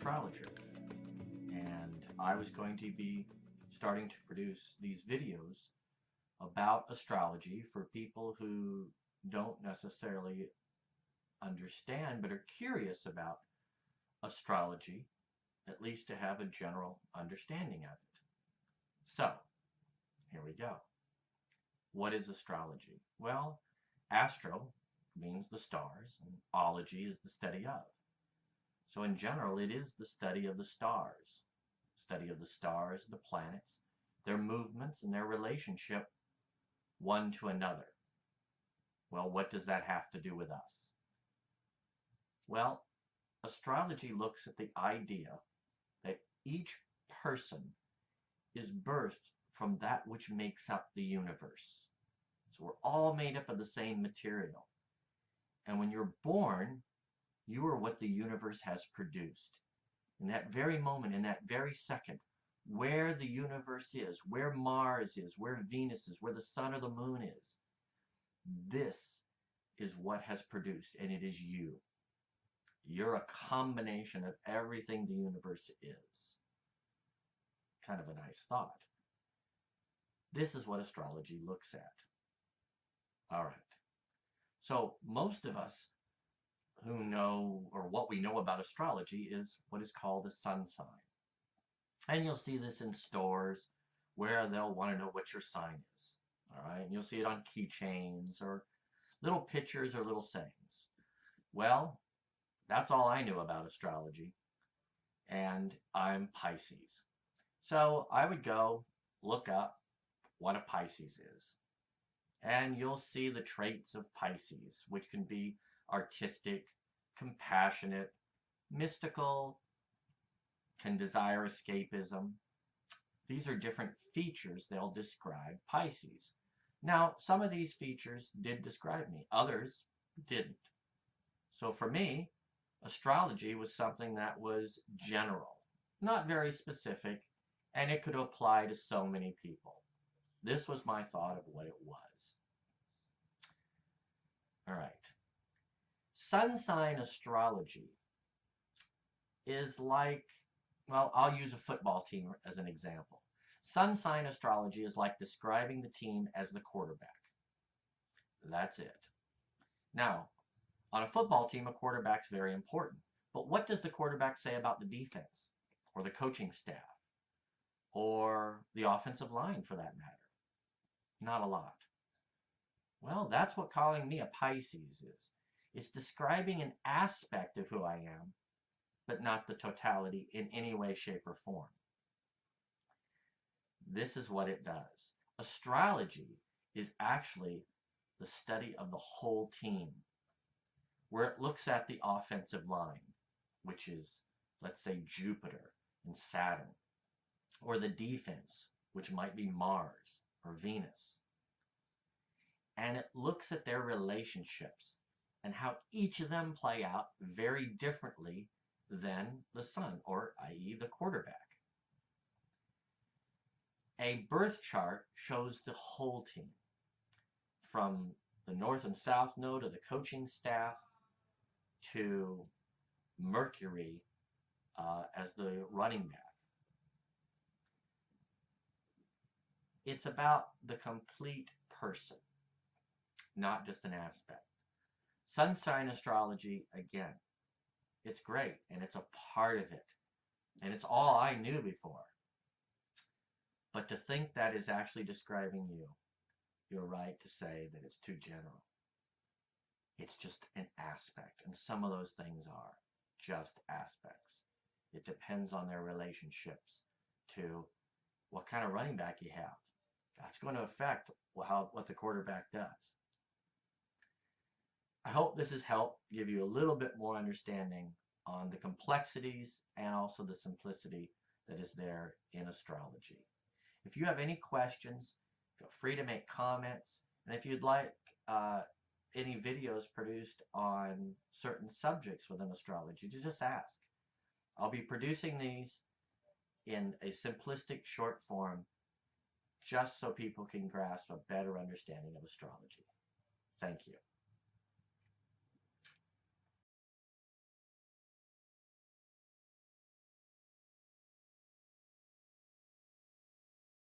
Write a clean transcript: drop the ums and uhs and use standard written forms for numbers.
astrologer, and I was going to be starting to produce these videos about astrology for people who don't necessarily understand but are curious about astrology, at least to have a general understanding of it. So, here we go. What is astrology? Well, astro means the stars, and ology is the study of. So in general, it is the study of the stars. Study of the stars, the planets, their movements, and their relationship one to another. Well, what does that have to do with us? Well, astrology looks at the idea that each person is birthed from that which makes up the universe. So we're all made up of the same material. And when you're born, you are what the universe has produced. In that very moment, in that very second, where the universe is, where Mars is, where Venus is, where the sun or the moon is, this is what has produced, and it is you. You're a combination of everything the universe is. Kind of a nice thought. This is what astrology looks at. All right. So most of us who know, or what we know about astrology, is what is called a sun sign. And you'll see this in stores where they'll want to know what your sign is. All right. And you'll see it on keychains or little pictures or little sayings. Well, that's all I knew about astrology. And I'm Pisces. So I would go look up what a Pisces is. And you'll see the traits of Pisces, which can be artistic, compassionate, mystical, can desire escapism. These are different features they'll describe Pisces. Now, some of these features did describe me, others didn't. So for me, astrology was something that was general, not very specific, and it could apply to so many people. This was my thought of what it was. All right. Sun sign astrology is like, well, I'll use a football team as an example. Sun sign astrology is like describing the team as the quarterback. That's it. Now, on a football team, a quarterback's very important. But what does the quarterback say about the defense, or the coaching staff, or the offensive line for that matter? Not a lot. Well, that's what calling me a Pisces is. It's describing an aspect of who I am, but not the totality in any way, shape, or form. This is what it does. Astrology is actually the study of the whole team, where it looks at the offensive line, which is, let's say, Jupiter and Saturn, or the defense, which might be Mars or Venus. And it looks at their relationships and how each of them play out very differently than the sun, or i.e. the quarterback. A birth chart shows the whole team, from the north and south node of the coaching staff to Mercury as the running back. It's about the complete person, not just an aspect. Sun sign astrology, again, it's great, and it's a part of it, and it's all I knew before. But to think that is actually describing you, you're right to say that it's too general. It's just an aspect, and some of those things are just aspects. It depends on their relationships to what kind of running back you have. That's going to affect what the quarterback does. I hope this has helped give you a little bit more understanding on the complexities and also the simplicity that is there in astrology. If you have any questions, feel free to make comments. And if you'd like any videos produced on certain subjects within astrology, to just ask. I'll be producing these in a simplistic short form just so people can grasp a better understanding of astrology. Thank you.